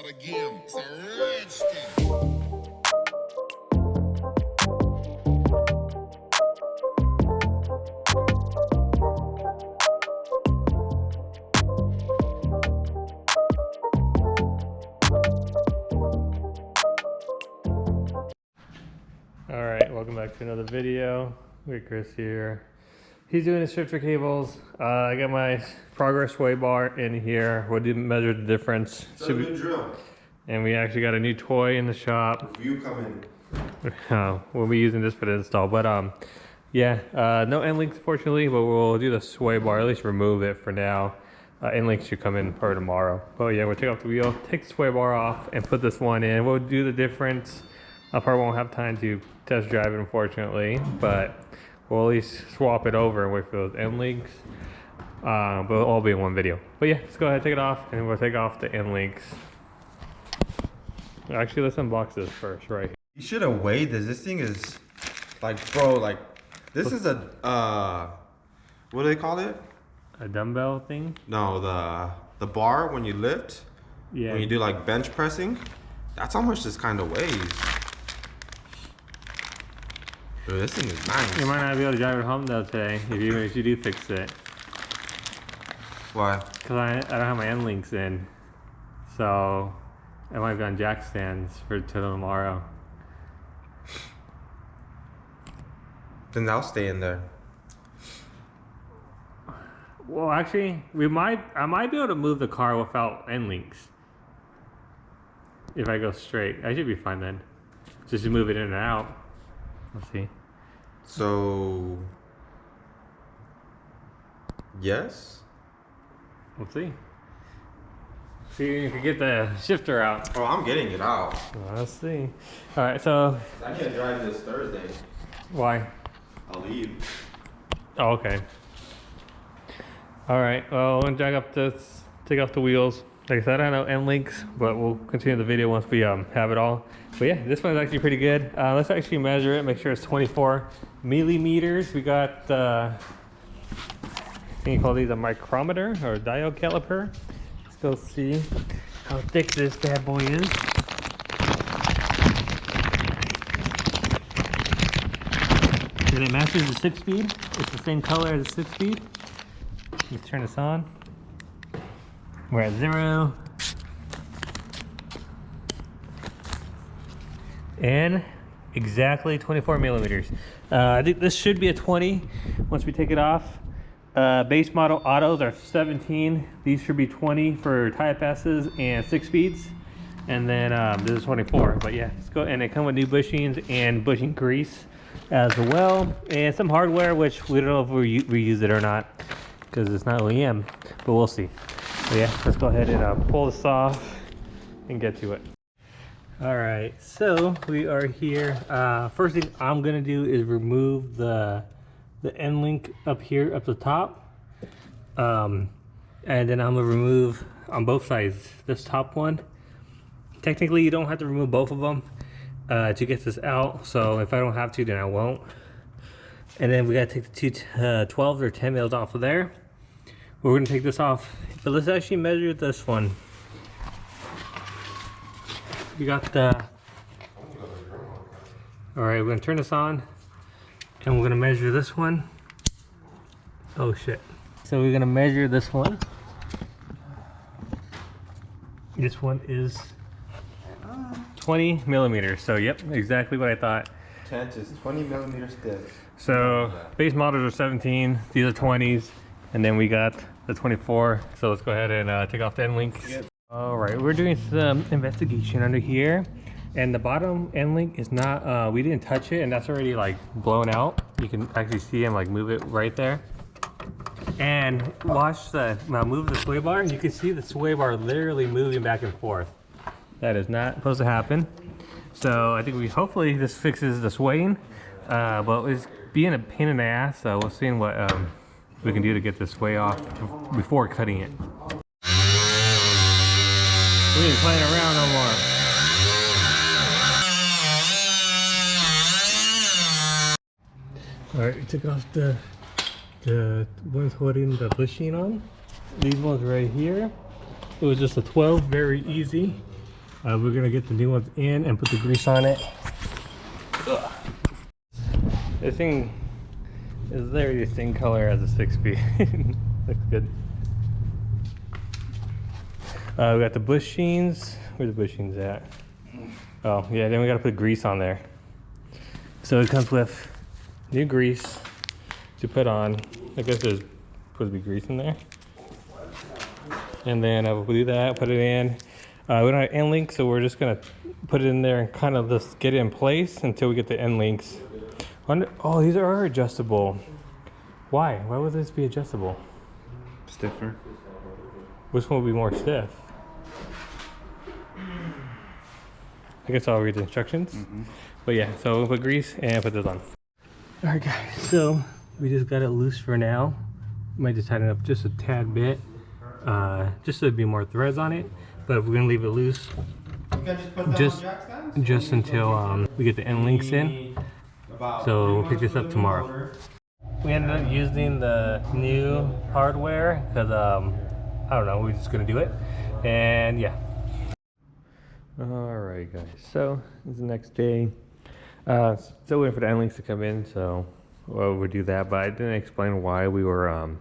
out again. It's a redskin. Alright, welcome back to another video. With Chris here. He's doing his shifter cables. I got my progress sway bar in here. We'll measure the difference. Drill. And we actually got a new toy in the shop. You come in. We'll be using this for the install. But yeah, no end links fortunately, but we'll do the sway bar, at least remove it for now. End links should come in for tomorrow. But yeah, we'll take off the wheel, take the sway bar off, and put this one in. We'll do the difference. I probably won't have time to test drive it, unfortunately, but we'll at least swap it over and wait for those end links. But it'll all be in one video. But yeah, let's go ahead and take it off, and we'll take off the end links. Actually, let's unbox this first, right here. You should have weighed this. This thing is like, bro, like, this is a, what do they call it? A dumbbell thing? No, the bar when you lift. Yeah. When you do like bench pressing. That's how much this kind of weighs. Dude, this thing is nice. You might not be able to drive it home though today if you do fix it. Why? Because I don't have my end links in. So I might be on jack stands for till tomorrow. Then I'll stay in there. Well, actually, I might be able to move the car without end links. If I go straight, I should be fine then. Just to move it in and out. Let's see. So, yes. We'll see. See if you get the shifter out. Oh, I'm getting it out. Let's see. All right, so. I need to drive this Thursday. Why? I'll leave. Oh, okay. All right. Well, I'm gonna drag up this, take off the wheels. Like I said, I don't know end links, but we'll continue the video once we have it all. But yeah, this one's actually pretty good. Let's actually measure it, make sure it's 24 millimeters. We got, I think you call these a micrometer or diode caliper. Let's go see how thick this bad boy is. And it matches the 6-speed. It's the same color as the 6-speed. Let's turn this on. We're at 0. And exactly 24 millimeters. I think this should be a 20 once we take it off. Base model autos are 17. These should be 20 for tire passes and 6 speeds. And then this is 24. But yeah, let's go. And they come with new bushings and bushing grease as well. And some hardware, which we don't know if we reuse it or not, because it's not OEM, but we'll see. So yeah, let's go ahead and pull this off and get to it. All right, so we are here. First thing I'm gonna do is remove the end link up here, up the top. And then I'm gonna remove on both sides, this top one. Technically, you don't have to remove both of them to get this out. So if I don't have to, then I won't. And then we gotta take the two 12 or 10 mils off of there. We're gonna take this off, but let's actually measure this one. We got the. All right, we're gonna turn this on, and we're gonna measure this one. Oh shit! So we're gonna measure this one. This one is 20 millimeters. So yep, exactly what I thought. Tent is 20 millimeters thick. So base models are 17. These are 20s. And then we got the 24. So let's go ahead and take off the end links. Yep. All right, we're doing some investigation under here. And the bottom end link is not, we didn't touch it, and that's already like blown out. You can actually see him like move it right there. And watch the, move the sway bar. You can see the sway bar literally moving back and forth. That is not supposed to happen. So I think hopefully this fixes the swaying. But it's being a pain in the ass, so we'll see what, we can do to get this sway off before cutting it. We ain't playing around no more. All right, we took off the ones holding the bushing on. These ones right here. It was just a 12, very easy. We're gonna get the new ones in and put the grease on it. Ugh. This thing is literally the same color as a 6-speed. Looks good. We got the bushings. Where's the bushings at? Oh yeah, then we gotta put grease on there. So it comes with new grease to put on. I guess there's supposed to be grease in there. And then we'll do that, put it in. We don't have end links, so we're just gonna put it in there and kind of just get it in place until we get the end links. Oh, these are adjustable. Why? Why would this be adjustable? Stiffer. Which one would be more stiff? I guess I'll read the instructions. But yeah, so we'll put grease and put this on. Alright guys, so we just got it loose for now. Might just tighten it up just a tad bit. Just so there'd be more threads on it. But we're gonna leave it loose. Just until we get the end links in. So we'll pick this up tomorrow. We ended up using the new hardware because I don't know, we're just gonna do it. And yeah. Alright guys, so this is the next day. Still waiting for the end links to come in, so we'll do that. But I didn't explain why we were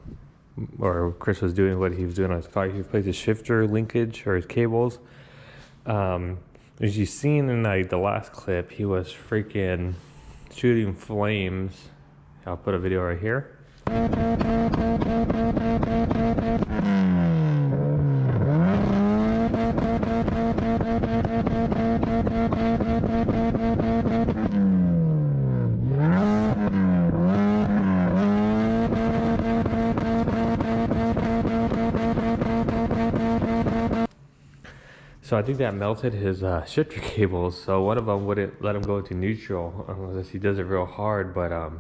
or Chris was doing what he was doing on his car. He replaced his shifter linkage or his cables. As you've seen in the last clip, he was freaking shooting flames. I'll put a video right here. So I think that melted his shifter cables. So one of them wouldn't let him go into neutral unless he does it real hard. But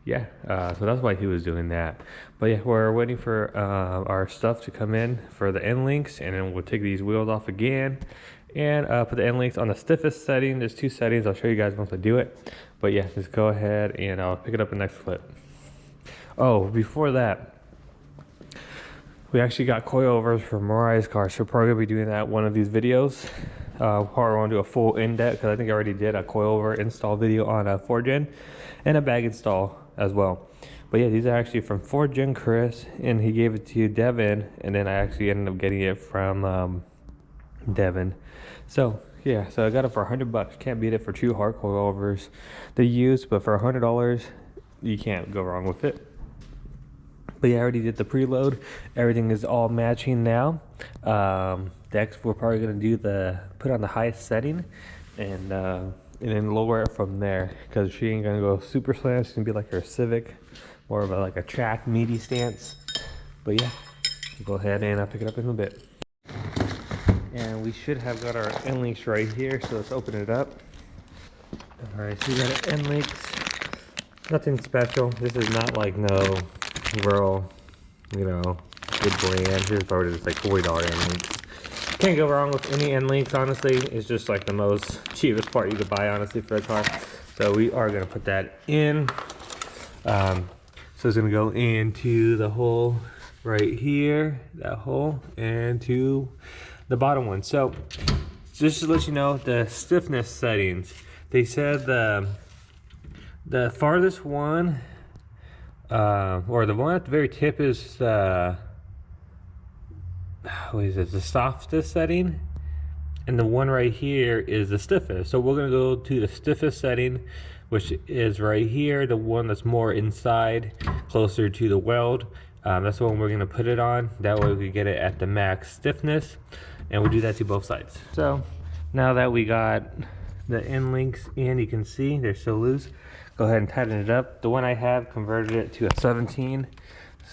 yeah, so that's why he was doing that. But yeah, we're waiting for our stuff to come in for the end links, and then we'll take these wheels off again and put the end links on the stiffest setting. There's 2 settings. I'll show you guys once I do it. But yeah, just go ahead and I'll pick it up in the next clip. Oh, before that, we actually got coilovers for Mariah's car, so we're probably gonna be doing that one of these videos. Probably want to do a full in-depth because I think I already did a coilover install video on a 4Gen and a bag install as well. But yeah, these are actually from 4Gen Chris, and he gave it to Devin, and then I actually ended up getting it from Devin. So yeah, so I got it for $100. Can't beat it for 2 hard coilovers to use, but for $100, you can't go wrong with it. But yeah, I already did the preload. Everything is all matching now. Next, we're probably gonna do put on the highest setting, and then lower it from there, because she ain't gonna go super slant. She's gonna be like her Civic, more of like a track meaty stance. But yeah, go ahead and pick it up in a bit. And we should have got our end links right here, so let's open it up. All right, so we got our end links. Nothing special. This is not like no real, you know, good brand. This is probably just like $40 end links. Can't go wrong with any end links, honestly. It's just like the most cheapest part you could buy, honestly, for a car. So we are gonna put that in. So it's gonna go into the hole right here, that hole, and to the bottom one. So just to let you know, the stiffness settings, they said the farthest one, or the one at the very tip is what is it, the softest setting, and the one right here is the stiffest. So we're gonna go to the stiffest setting, which is right here, the one that's more inside, closer to the weld. That's the one we're gonna put it on. That way we get it at the max stiffness, and we'll do that to both sides. So now that we got the end links in, you can see they're still loose. Go ahead and tighten it up. The one I have converted it to a 17.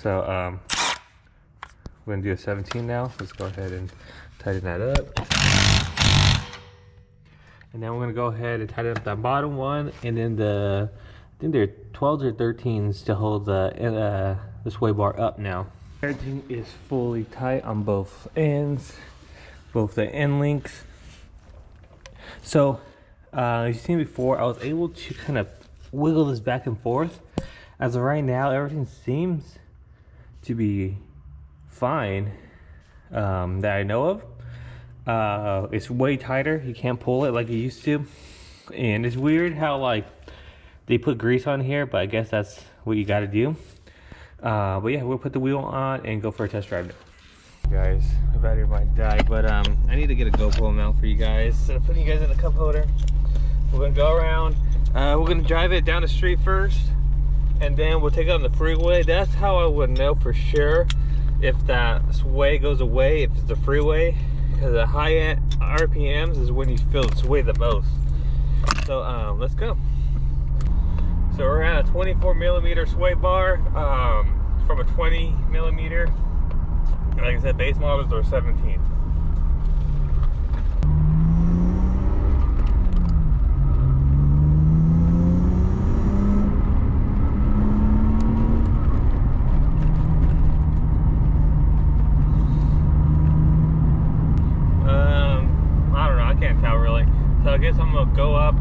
So we're gonna do a 17 now. Let's go ahead and tighten that up. And then we're gonna go ahead and tighten up that bottom one, and then I think they're 12s or 13s to hold the sway bar up now. Everything is fully tight on both ends, both the end links. So as you've seen before, I was able to kind of wiggle this back and forth. As of right now, everything seems to be fine that I know of. It's way tighter. You can't pull it like you used to. And it's weird how like they put grease on here, but I guess that's what you got to do. But yeah, we'll put the wheel on and go for a test drive now. Guys, my battery might die, but I need to get a GoPro mount for you guys. So I'm putting you guys in the cup holder. We're gonna go around. We're gonna drive it down the street first, and then we'll take it on the freeway. That's how I would know for sure if that sway goes away, if it's the freeway, because the high end RPMs is when you feel the sway the most. So let's go. So we're at a 24 millimeter sway bar from a 20 millimeter. Like I said, base models are 17. I don't know, I can't tell really. So I guess I'm gonna go up,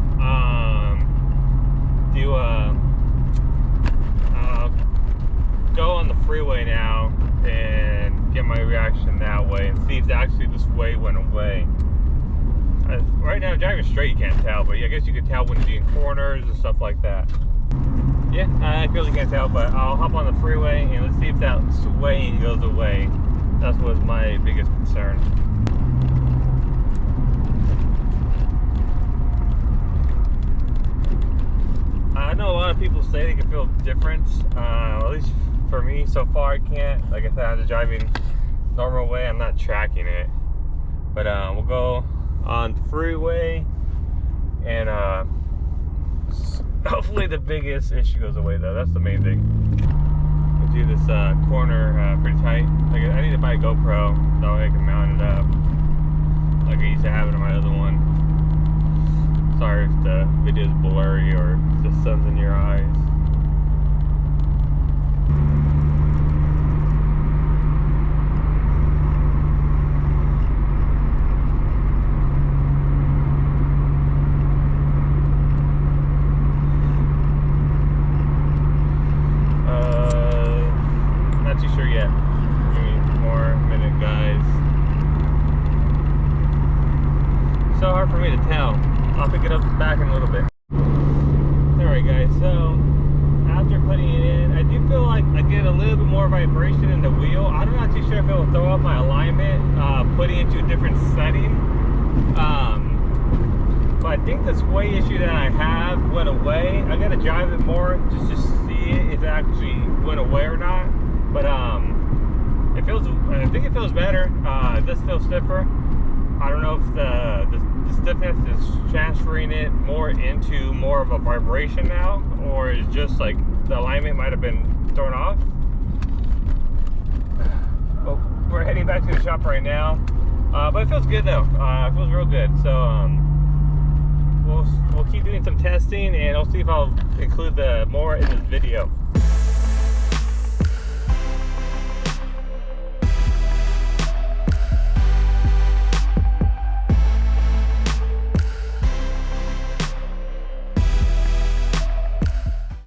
go on the freeway now and get my reaction that way and see if actually the sway went away. Right now, driving straight, you can't tell, but I guess you could tell when you're in corners and stuff like that. Yeah, I really can't tell, but I'll hop on the freeway and let's see if that swaying goes away. That was my biggest concern. I know a lot of people say they can feel a difference. At least for me, so far I can't. Like I said, I'm just driving normal way. I'm not tracking it. But we'll go on the freeway, and hopefully the biggest issue goes away though. That's the main thing. We'll do this corner pretty tight. Like I need to buy a GoPro so I can mount it up like I used to have it on my other one. Sorry if the video is blurry or the sun's in your eyes. Not too sure yet. Give me more minute, guys. So hard for me to tell. I'll pick it up back in a little bit. Alright guys, so after putting it in, I do feel like I get a little bit more vibration in the wheel. I'm not too sure if it will throw off my alignment, putting it into a different setting. But I think the sway issue that I have went away. I gotta drive it more just to see if it actually went away or not. But it feels, I think it feels better. It does feel stiffer. I don't know if the stiffness is transferring it more into more of a vibration now, or it's just like the alignment might have been thrown off. Well, we're heading back to the shop right now, but it feels good though. It feels real good. So we'll keep doing some testing, and I'll see if I'll include more in this video.